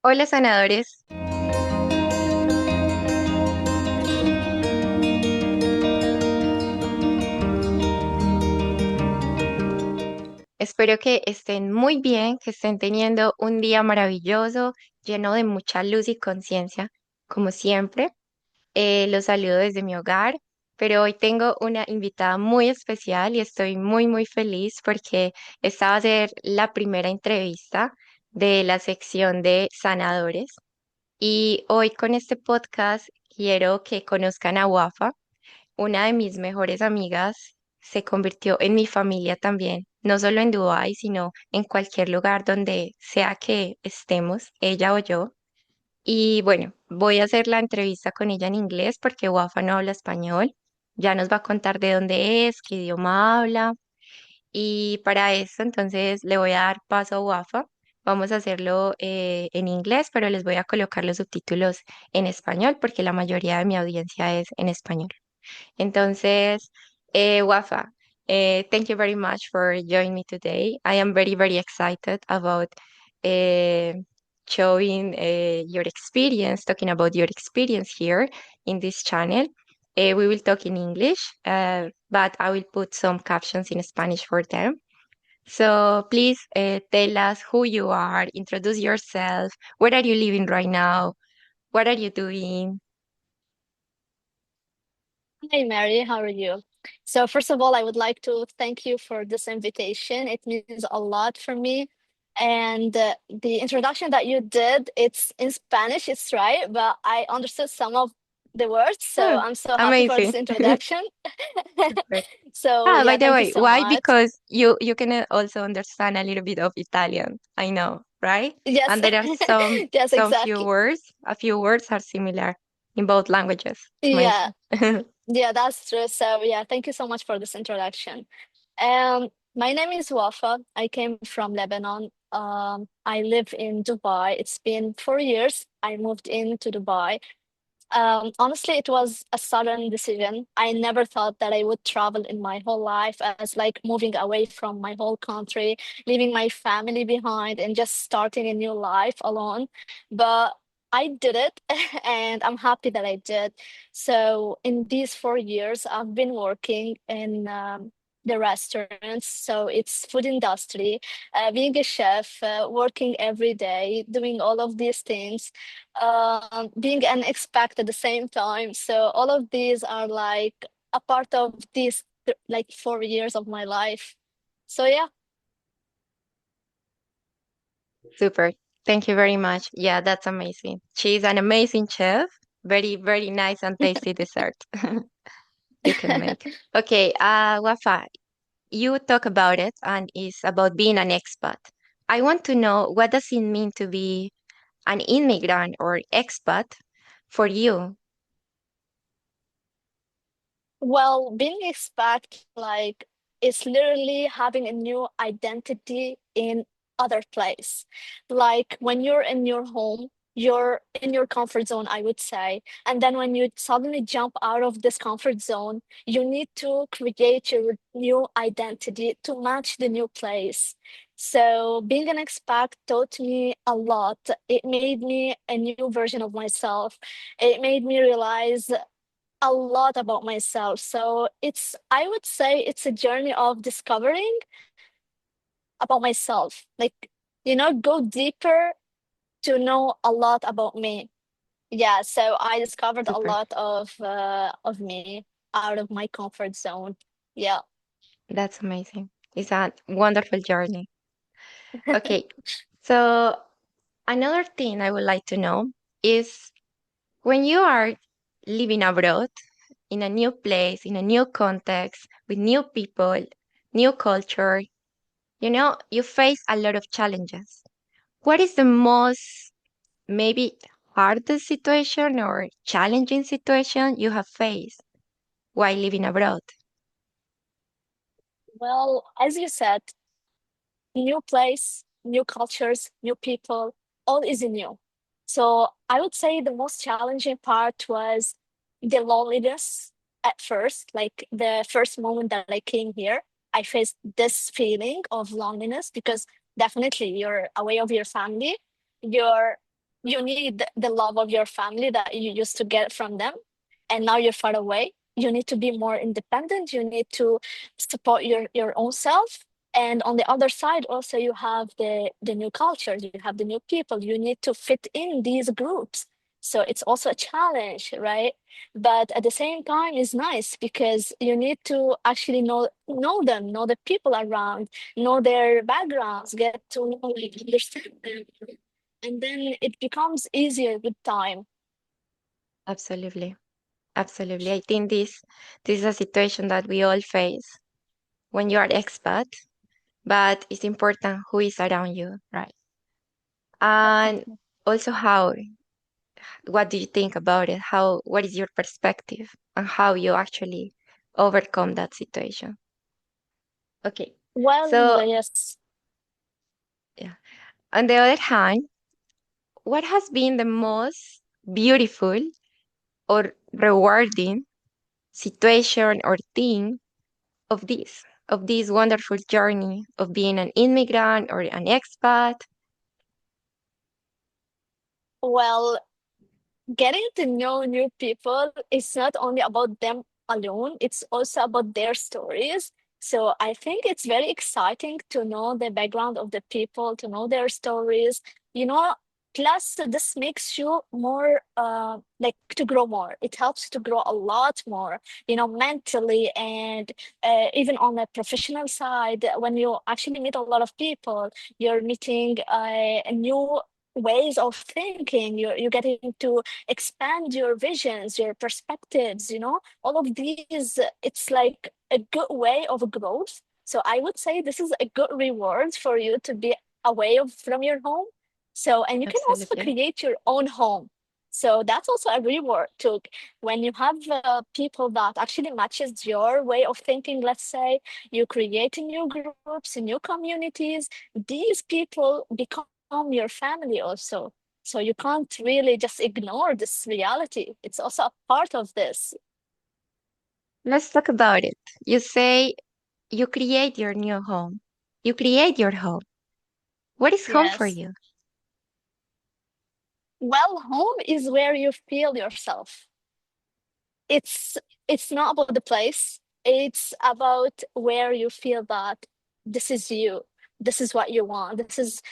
Hola Sanadores, espero que estén muy bien, que estén teniendo un día maravilloso, lleno de mucha luz y conciencia, como siempre. Los saludo desde mi hogar, pero hoy tengo una invitada muy especial y estoy muy feliz porque esta va a ser la primera entrevista de la sección de Sanadores. Y hoy con este podcast quiero que conozcan a Wafa. Una de mis mejores amigas se convirtió en mi familia también, no solo en Dubái, sino en cualquier lugar donde sea que estemos, ella o yo. Y bueno, voy a hacer la entrevista con ella en inglés porque Wafa no habla español. Ya nos va a contar de dónde es, qué idioma habla. Y para eso, entonces, le voy a dar paso a Wafa. Vamos a hacerlo en inglés, pero les voy a colocar los subtítulos en español porque la mayoría de mi audiencia es en español. Entonces, Wafa, thank you very much for joining me today. I am very excited about uh, showing your experience, talking about your experience here in this channel. We will talk in English, but I will put some captions in Spanish for them. So please tell us who you are, introduce yourself, where are you living right now, what are you doing? Hey Mary, how are you? So first of all, I would like to thank you for this invitation. It means a lot for me. And the introduction that you did, it's in Spanish, it's right, but I understood some of the words, so Oh, I'm so happy for this amazing. introduction. Super. So Ah, by yeah, the thank you way, so why? much. Because you can also understand a little bit of Italian. I know, right? Yes, And there are yes, some few exactly. words. A few words are similar in both languages. It's Yeah, amazing. yeah, that's true. So yeah, thank you so much for this introduction. My name is Wafa. I came from Lebanon. I live in Dubai. It's been 4 years. I moved into Dubai. Honestly, it was a sudden decision. I never thought that I would travel in my whole life as like moving away from my whole country, leaving my family behind, and just starting a new life alone. But I did it, and I'm happy that I did. So in these 4 years, I've been working in the restaurants. So it's food industry, being a chef, working every day, doing all of these things, being an expat at the same time. So all of these are like a part of these like 4 years of my life. So yeah, Super. Thank you very much. Yeah, that's amazing. She's an amazing chef. Very nice and tasty dessert you can make. Okay, Wafa, you talk about it and it's about being an expat. I want to know what does it mean to be an immigrant or expat for you? well, being expat like is literally having a new identity in other place. Like when you're in your home, you're in your comfort zone, I would say. And then when you suddenly jump out of this comfort zone, you need to create your new identity to match the new place. So being an expat taught me a lot. It made me a new version of myself. It made me realize a lot about myself. So I would say it's a journey of discovering about myself. Like, go deeper to know a lot about me. Yeah, so I discovered a Super. lot of me out of my comfort zone. Yeah. That's amazing. It's a wonderful journey. Okay, so another thing I would like to know is when you are living abroad in a new place, in a new context, with new people, new culture, you face a lot of challenges. What is the most maybe hardest situation or challenging situation you have faced while living abroad? Well, as you said, new place, new cultures, new people, all is new. So I would say the most challenging part was the loneliness at first, like the first moment that I came here. I faced this feeling of loneliness because definitely you're away of your family. You're You need the love of your family that you used to get from them, and now you're far away. You need to be more independent. You need to support your own self. And on the other side, also you have the new culture, you have the new people. You need to fit in these groups. So it's also a challenge, right? But at the same time, it's nice because you need to actually know them, know the people around, know their backgrounds, get to know, like, understand them, and then it becomes easier with time. Absolutely. Absolutely. I think this is a situation that we all face when you are expat, but it's important who is around you, right? And Definitely. also what do you think about it? What is your perspective on how you actually overcome that situation? Okay. Well, So, yes. yeah. On the other hand, what has been the most beautiful or rewarding situation or thing of this wonderful journey of being an immigrant or an expat? Well, getting to know new people is not only about them alone, it's also about their stories. So I think it's very exciting to know the background of the people, to know their stories, you know. Plus, this makes you more like to grow more. It helps to grow a lot more, mentally and even on the professional side. When you actually meet a lot of people, you're meeting new ways of thinking. You're getting to expand your visions, your perspectives, all of these. It's like a good way of growth. So I would say this is a good reward for you to be away from your home. So, and you can also Absolutely. create your own home. So that's also a reward too. When you have people that actually matches your way of thinking, let's say you create new groups, new communities, these people become your family also. So you can't really just ignore this reality. It's also a part of this. Let's talk about it. You say you create your new home. You create your home. What is home for Yes. you? Well, home is where you feel yourself. It's it's not about the place. It's about where you feel that this is you. This is what you want. This is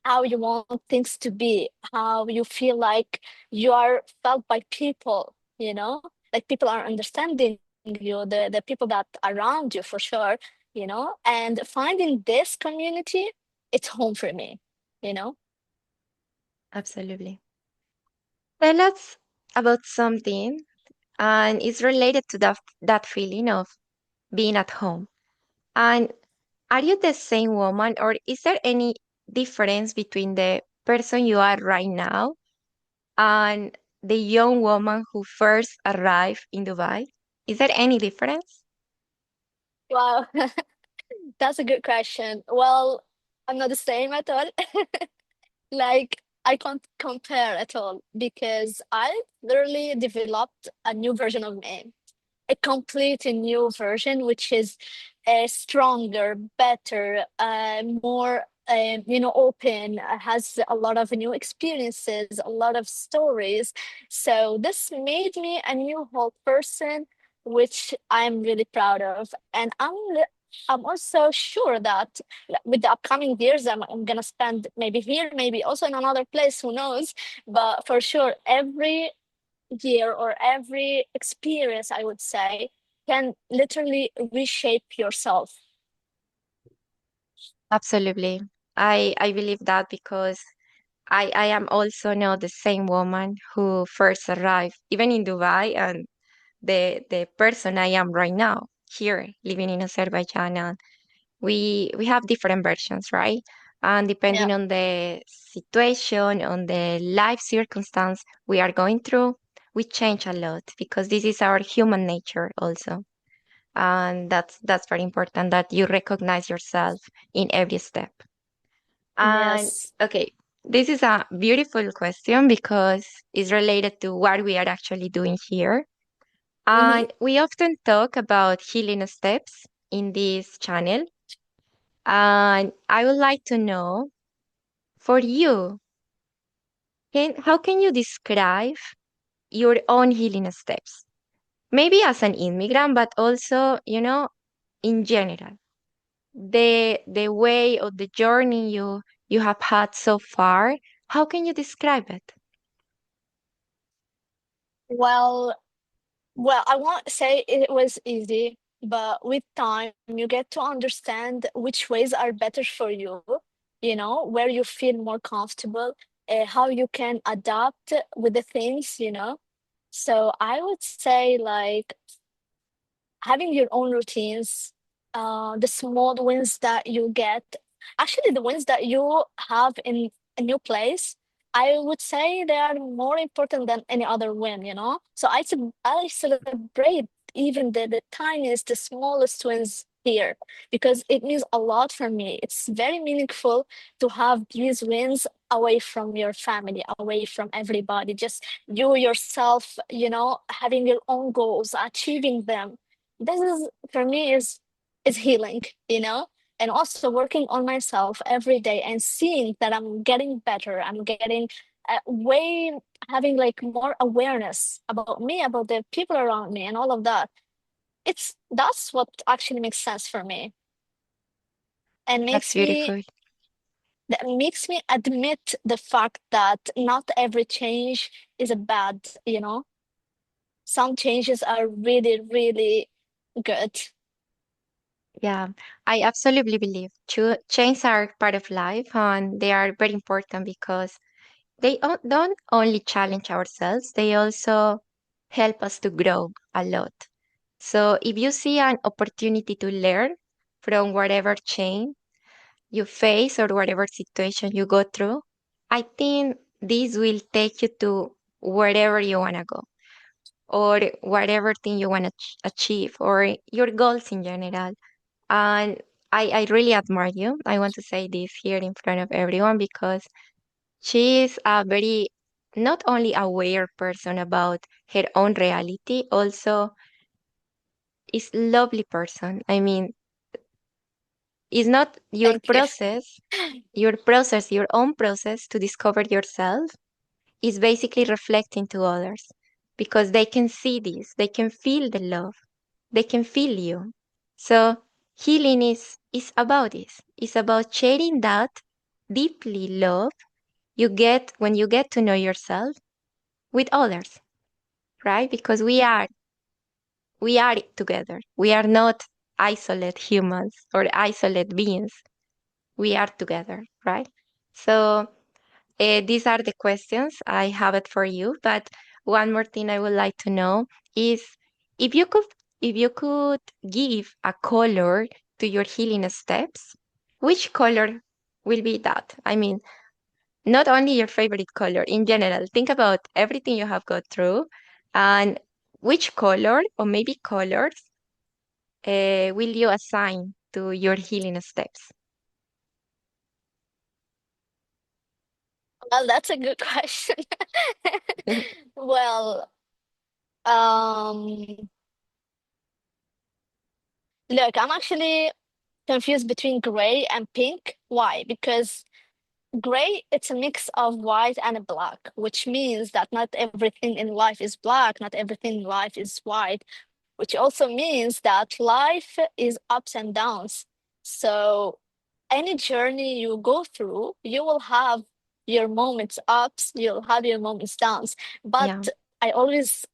how you want things to be, how you feel like you are felt by people, like people are understanding you, the people that around you for sure, and finding this community, it's home for me, you know? Absolutely. Tell us about something, and it's related to that feeling of being at home. And are you the same woman, or is there any difference between the person you are right now and the young woman who first arrived in Dubai? Is there any difference? Wow, that's a good question. Well, I'm not the same at all. Like, I can't compare at all because I literally developed a new version of me, a complete new version, which is stronger, better, more, open, has a lot of new experiences, a lot of stories. So this made me a new whole person, which I'm really proud of. And I'm also sure that with the upcoming years, I'm gonna spend maybe here, maybe also in another place, who knows? But for sure, every year or every experience, I would say, can literally reshape yourself. Absolutely. I believe that because I am also not the same woman who first arrived, even in Dubai, and the person I am right now here living in Azerbaijan. And we have different versions, right? And Yeah. depending on the situation, on the life circumstance we are going through, we change a lot because this is our human nature also. And that's very important that you recognize yourself in every step. And Yes. okay, this is a beautiful question because it's related to what we are actually doing here. Hmm. And we often talk about healing steps in this channel. And I would like to know for you, How can you describe your own healing steps? Maybe as an immigrant, but also, in general, the way or the journey you have had so far. How can you describe it? Well, well, I won't say it was easy, but with time, you get to understand which ways are better for you, where you feel more comfortable, how you can adapt with the things. So I would say, like, having your own routines, the small wins that you get, actually the wins that you have in a new place, I would say they are more important than any other win. So I celebrate even the tiniest, the smallest wins here because it means a lot for me. It's very meaningful to have these wins away from your family, away from everybody, just you yourself, having your own goals, achieving them. This is for me is healing. And also working on myself every day and seeing that I'm getting better. I'm getting way having like more awareness about me, about the people around me, and all of that. That's what actually makes sense for me, and That's beautiful. that makes me admit the fact that not every change is a bad. Some changes are really, really good. Yeah, I absolutely believe changes are part of life and they are very important because don't only challenge ourselves, they also help us to grow a lot. So if you see an opportunity to learn from whatever change you face or whatever situation you go through, I think this will take you to wherever you want to go or whatever thing you want to achieve or your goals in general. And I really admire you. I want to say this here in front of everyone because she is a very not only aware person about her own reality, also is lovely person. I mean, it's not Thank you. your own process to discover yourself is basically reflecting to others because they can see this, they can feel the love, they can feel you. So healing is about this. It's about sharing that deeply love you get when you get to know yourself with others, right? Because we are together. We are not isolated humans or isolated beings. We are together, right? So these are the questions I have it for you. But one more thing I would like to know is if you could if you could give a color to your healing steps, which color will be that? I mean, not only your favorite color in general. Think about everything you have gone through and which color or maybe colors will you assign to your healing steps? Well, that's a good question. Well, um, look, I'm actually confused between gray and pink. Why? Because gray, it's a mix of white and black, which means that not everything in life is black, not everything in life is white, which also means that life is ups and downs. So any journey you go through, you will have your moments ups, you'll have your moments downs. Yeah, But I always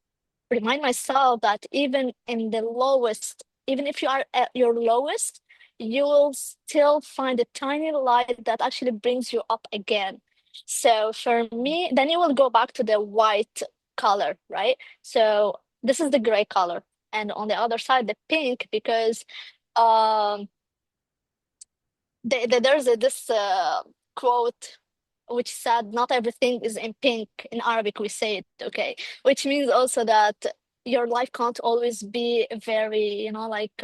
remind myself that even in the lowest, even if you are at your lowest, you will still find a tiny light that actually brings you up again. So for me, then you will go back to the white color, right? So this is the gray color. And on the other side, the pink, because um, there's this quote which said, "Not everything is in pink." In Arabic, we say it, okay, which means also that your life can't always be very, like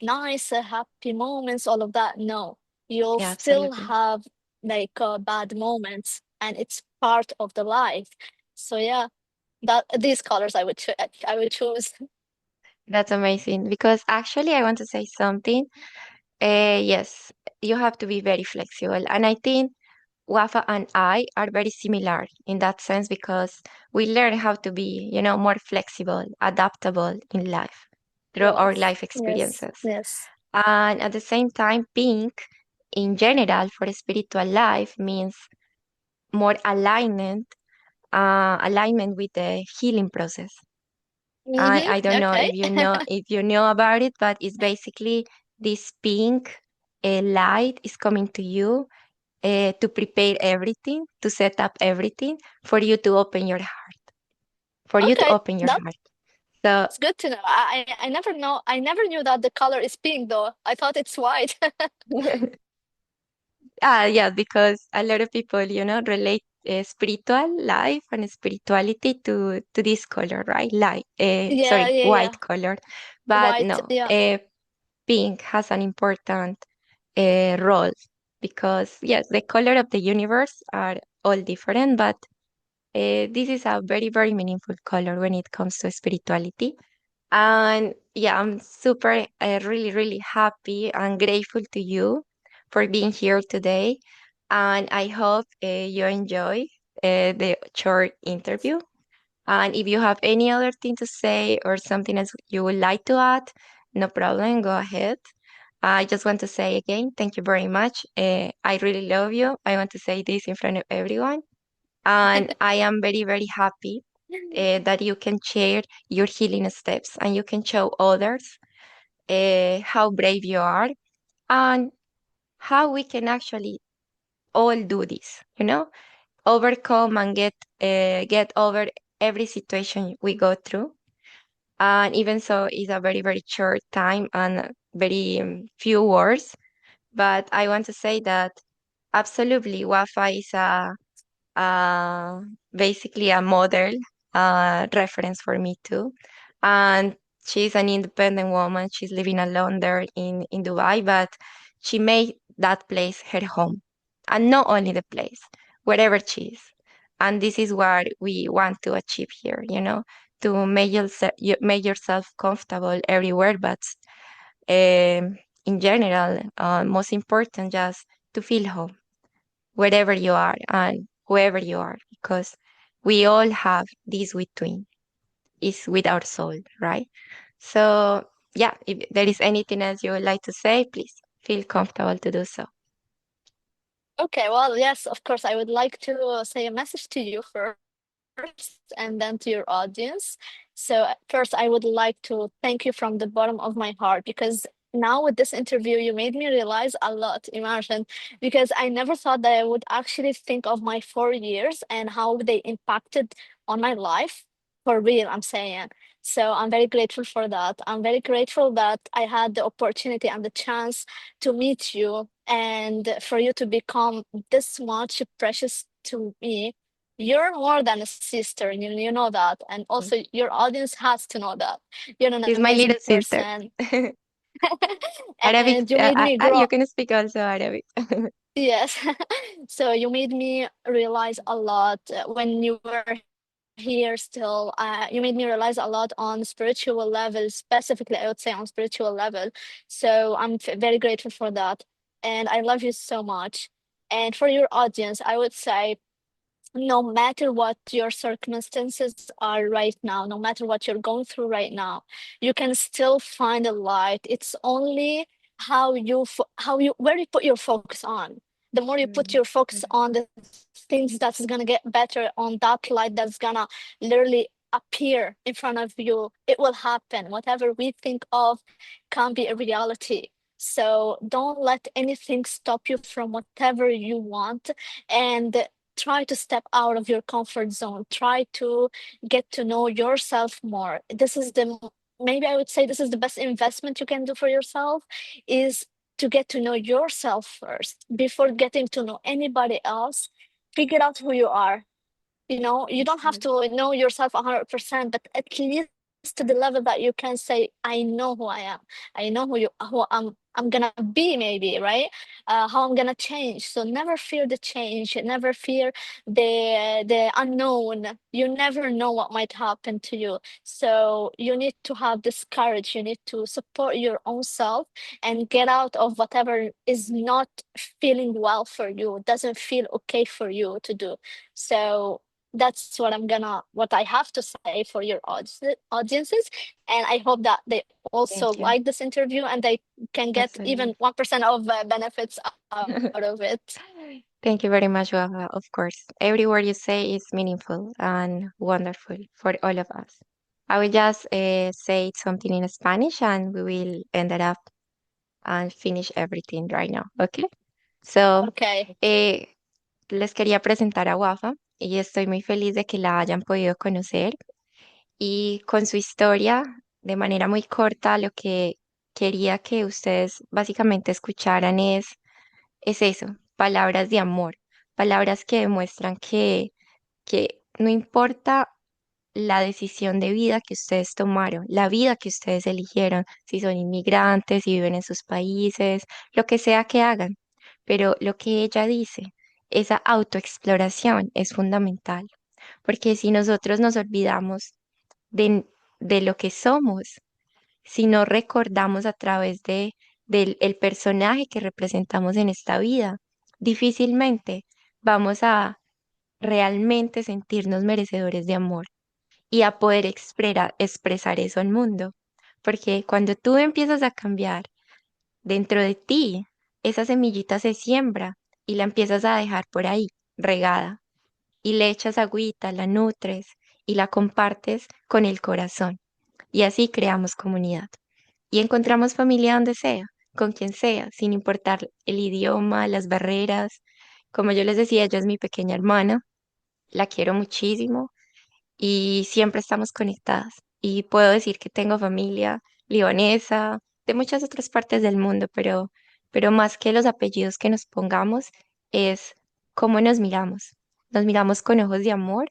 nice, happy moments, all of that. No, you'll yeah, still absolutely. have like bad moments, and it's part of the life. So yeah, that these colors I would choose. That's amazing because actually I want to say something. Yes, you have to be very flexible. And I think Wafa and I are very similar in that sense because we learn how to be, more flexible, adaptable in life through our Yes, life yes, experiences. yes. And at the same time, pink in general for spiritual life means more alignment with the healing process. Mm-hmm. I don't know Okay. if you know about it, but it's basically this pink light is coming to you to prepare everything, to set up everything for you to open your heart, for you to Okay. open your heart. So That's good to know. I never knew that the color is pink though. I thought it's white. yeah, because a lot of people, relate spiritual life and spirituality to this color, right? Like, Yeah, sorry, yeah, yeah. white color. But White, no, yeah. pink has an important role because yes, the color of the universe are all different, but this is a very, very meaningful color when it comes to spirituality. And yeah, I'm super, really, really happy and grateful to you for being here today. And I hope you enjoy the short interview. And if you have any other thing to say or something else you would like to add, no problem, go ahead. I just want to say again, thank you very much. I really love you. I want to say this in front of everyone. And I am very, very happy that you can share your healing steps and you can show others how brave you are and how we can actually all do this, overcome and get over every situation we go through. And even so, it's a very, very short time and very few words. But I want to say that absolutely, Wafaa is uh, basically a model reference for me too. And she's an independent woman. She's living alone there in Dubai, but she made that place her home. And not only the place, wherever she is. And this is what we want to achieve here, to make yourself comfortable everywhere, but in general, most important, just to feel home wherever you are and whoever you are, because we all have this between, is with our soul, right? So, yeah, if there is anything else you would like to say, please feel comfortable to do so. Okay, well, yes, of course, I would like to say a message to you first and then to your audience. So, first, I would like to thank you from the bottom of my heart because now with this interview, you made me realize a lot. Imagine, because I never thought that I would actually think of my 4 years and how they impacted on my life for real, I'm saying. So, I'm very grateful for that. I'm very grateful that I had the opportunity and the chance to meet you and for you to become this much precious to me. You're more than a sister, you know that. And also, your audience has to know that. You're an She's my amazing little sister. person. Arabic, And you made me you grow. can speak also Arabic. Yes. So you made me realize a lot when you were here still. You made me realize a lot on spiritual level, specifically, I would say on spiritual level. So I'm very grateful for that. And I love you so much. And for your audience, I would say no matter what your circumstances are right now, no matter what you're going through right now, you can still find a light. It's only where you put your focus on. The more you put Mm, your focus mhm. on the things that's gonna get better, on that light that's gonna literally appear in front of you, it will happen. Whatever we think of can be a reality. So don't let anything stop you from whatever you want. And try to step out of your comfort zone. Try to get to know yourself more. Maybe I would say this is the best investment you can do for yourself is to get to know yourself first before getting to know anybody else. Figure out who you are. You don't have Mhm. to know yourself 100%, but at least to the level that you can say, I know who I am. I know who I'm gonna be, maybe, right? How I'm gonna change. So never fear the change, never fear the unknown. You never know what might happen to you. So you need to have this courage. You need to support your own self and get out of whatever is not feeling well for you, doesn't feel okay for you to do. So that's what I have to say for your audiences. And I hope that they also Thank you. like this interview and they can get Absolutely. even 1% of benefits out of it. Thank you very much, Wafa. Of course, every word you say is meaningful and wonderful for all of us. I will just say something in Spanish and we will end it up and finish everything right now. Okay? So, Okay. eh, les quería presentar a Wafa y estoy muy feliz de que la hayan podido conocer y con su historia, de manera muy corta, lo que quería que ustedes básicamente escucharan es eso, palabras de amor, palabras que demuestran que no importa la decisión de vida que ustedes tomaron, la vida que ustedes eligieron, si son inmigrantes, si viven en sus países, lo que sea que hagan, pero lo que ella dice, esa autoexploración es fundamental, porque si nosotros nos olvidamos de, de lo que somos, si no recordamos a través del el personaje que representamos en esta vida, difícilmente vamos a realmente sentirnos merecedores de amor y a poder expresar eso al mundo. Porque cuando tú empiezas a cambiar dentro de ti, esa semillita se siembra y la empiezas a dejar por ahí, regada, y le echas agüita, la nutres y la compartes con el corazón. Y así creamos comunidad. Y encontramos familia donde sea, con quien sea, sin importar el idioma, las barreras. Como yo les decía, ella es mi pequeña hermana, la quiero muchísimo y siempre estamos conectadas. Y puedo decir que tengo familia libanesa, de muchas otras partes del mundo, pero más que los apellidos que nos pongamos, es cómo nos miramos. Nos miramos con ojos de amor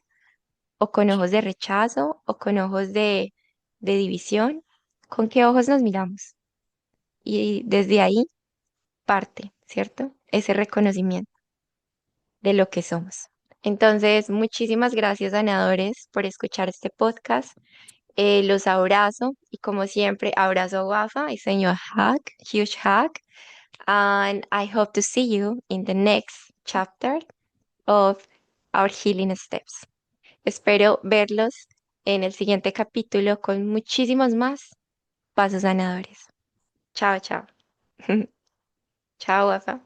o con ojos de rechazo o con ojos de división. ¿Con qué ojos nos miramos? Y desde ahí parte, ¿cierto? Ese reconocimiento de lo que somos. Entonces, muchísimas gracias, sanadores, por escuchar este podcast. Los abrazo y como siempre, abrazo a Wafa. I send you a hug, huge hug. And I hope to see you in the next chapter of our healing steps. Espero verlos en el siguiente capítulo con muchísimos más pasos sanadores. Chao, chao. Chao, Wafa.